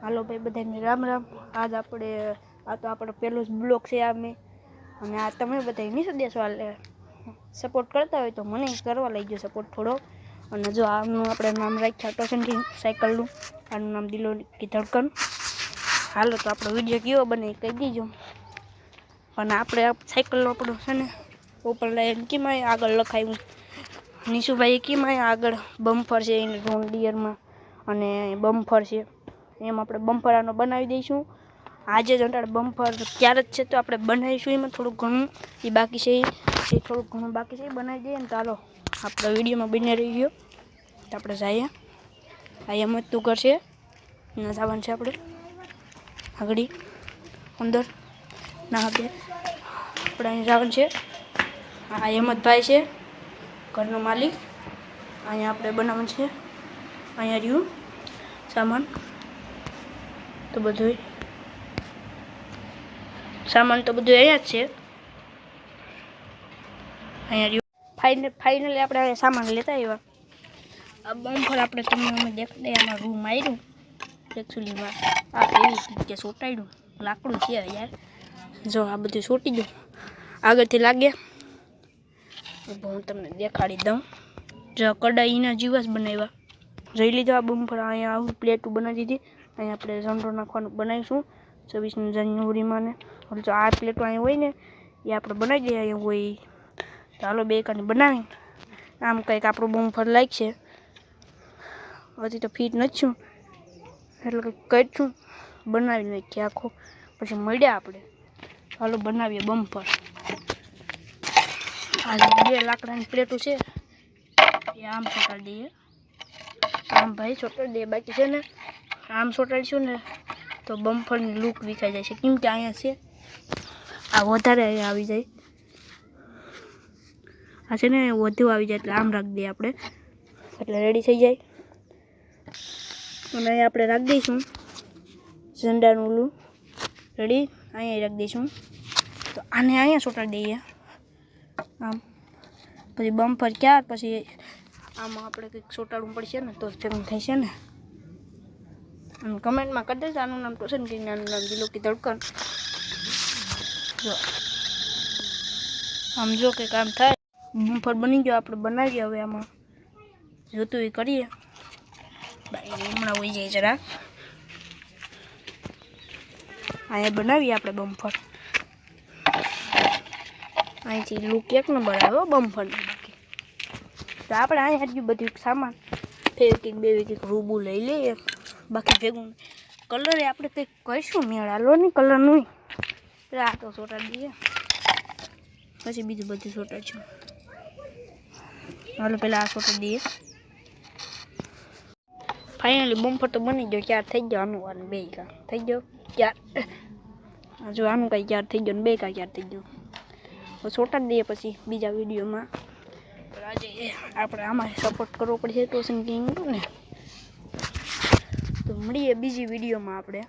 હાલો ભાઈ બધાને રામ રામ। આજ આપણે આ તો આપણો પહેલો જ બ્લોગ છે આમે, અને આ તમે બધા નીચે દેશો સપોર્ટ કરતા હોય તો મને કરવા લઈ ગયો સપોર્ટ થોડો। અને જો આનું આપણે નામ રાખ્યા ટોસનથી સાયકલનું, આનું નામ દિલો કી ધડકન। હાલો તો આપણો વિડીયો કેવો બને કહી દીજો। અને આપણે સાયકલનો આપણો છે ને ઉપર લાઈન કીમાં આગળ લખાયું નિશુભાઈ કીમાં આગળ બમ્પર છે એને રોન ડિયરમાં અને બમ્પર છે એમ આપણે બમ્પર આનો બનાવી દઈશું। આજે જ અંટાડે બમ્પર ક્યારે જ છે તો આપણે બનાવીશું, એમાં થોડું ઘણું એ બાકી છે, એ થોડું ઘણું બાકી છે એ બનાવી દઈએ ને। ચાલો આપણે વિડીયોમાં બને રહી ગયો તો આપણે જઈએ। આ એમ જ તું કરશે ને જવાનું છે આપણે આગળ અંદર ના આપણે અહીં જવાનું છે। આ અહેમદભાઈ છે ઘરનો માલિક, અહીંયા આપણે બનાવવાનું છે। અહીંયા રહ્યું સામાન તો બધું સામાન તો બધું અહીંયા જ છે। અહીંયા રહ્યું ફાઇનલી આપણે અહીંયા સામાન લેતા આવ્યા। આ બમ્પર આપણે તમને દેખાડે આમાં રૂમ આવ્યું એકચ્યુઅલીમાં આ એવી રીતે સોટાડ્યું લાકડું છે યાર, જો આ બધું સોટી દઉં આગળથી લાગે હું તમને દેખાડી દઉં। જો કડાઈના જીવાસ બનાવ્યા જોઈ લીધો। આ બમ્પર અહીંયા આવું પ્લેટું બનાવી દીધી, અહીંયા આપણે ઝંડો નાખવાનું બનાવીશું 26 જાન્યુઆરીમાં ને જો આ પ્લેટો અહીંયા હોય ને એ આપણે બનાવી દઈએ અહીંયા હોય। ચાલો બે કાની બનાવીને આમ કંઈક આપણું બમ્પર લાગશે, હજી તો ફિટ નથી છું એટલે કંઈક કરીશું બનાવી નાખીએ આખો, પછી મળ્યા આપણે ચાલો બનાવીએ બમ્પર। આ બે લાકડાની પ્લેટો છે એ આમ ચોટાડી દઈએ, આમ ભાઈ ચોટાડી દઈએ, બાકી છે ને આમ ચોટાડીશું ને તો બમ્પરની લુક વિખાઈ જાય છે, કેમ કે અહીંયા છે આ વધારે અહીંયા આવી જાય, આ છે ને વધુ આવી જાય એટલે આમ રાખી દઈએ આપણે એટલે રેડી થઈ જાય। અને અહીંયા આપણે રાખી દઈશું ઝંડાનું ઓલું રેડી, અહીંયા રાખી દઈશું તો આને અહીંયા ચોટાડી દઈએ આમ, પછી બમ્પર ક્યાર પછી આમાં આપણે કંઈક ચોટાડવું પડશે ને તો ભેગું થાય છે ને। અને કમેન્ટમાં કરી દેજો આનું નામ ટોશન કરીને, આનું નામ દિલો કી ધડકન। જો આમ જો કે કામ થાય બમ્પર બની ગયો, આપણે બનાવીએ હવે આમાં જોતું એ કરીએ। ભાઈ હમણાં હોઈ જાય જરા, અહીંયા બનાવીએ આપણે બમ્પર, અહીંથી લુક એક નંબર આવ્યો બમ્પરની। બાકી તો આપણે અહીંયા હજુ બધું સામાન ફેવિકિક બેવિકિક રૂબું લઈ લઈએ, બાકી ભેગું કલર આપણે કંઈક કહીશું મેળ હાલો નહીં કલરનું આ તો ચોટાડી દઈએ પછી બીજું બધું ચોટાડશું। હાલો પહેલાં આ ચોટાડી દઈએ। ફાઇનલી બમ્પર તો બની ગયો, ક્યાર થઈ ગયો આનું આનું બે કા થઈ ગયો ક્યાર, જો આનું કાંઈ ક્યાર થઈ ગયો ને બે કા ક્યાર થઈ ગયો, તો ચોટાડી દઈએ પછી બીજા વિડીયોમાં। આજે આપણે આમાં સપોર્ટ કરવો પડશે ટોશન કિંગ ને, તો મળીએ બીજી વિડીયોમાં આપણે।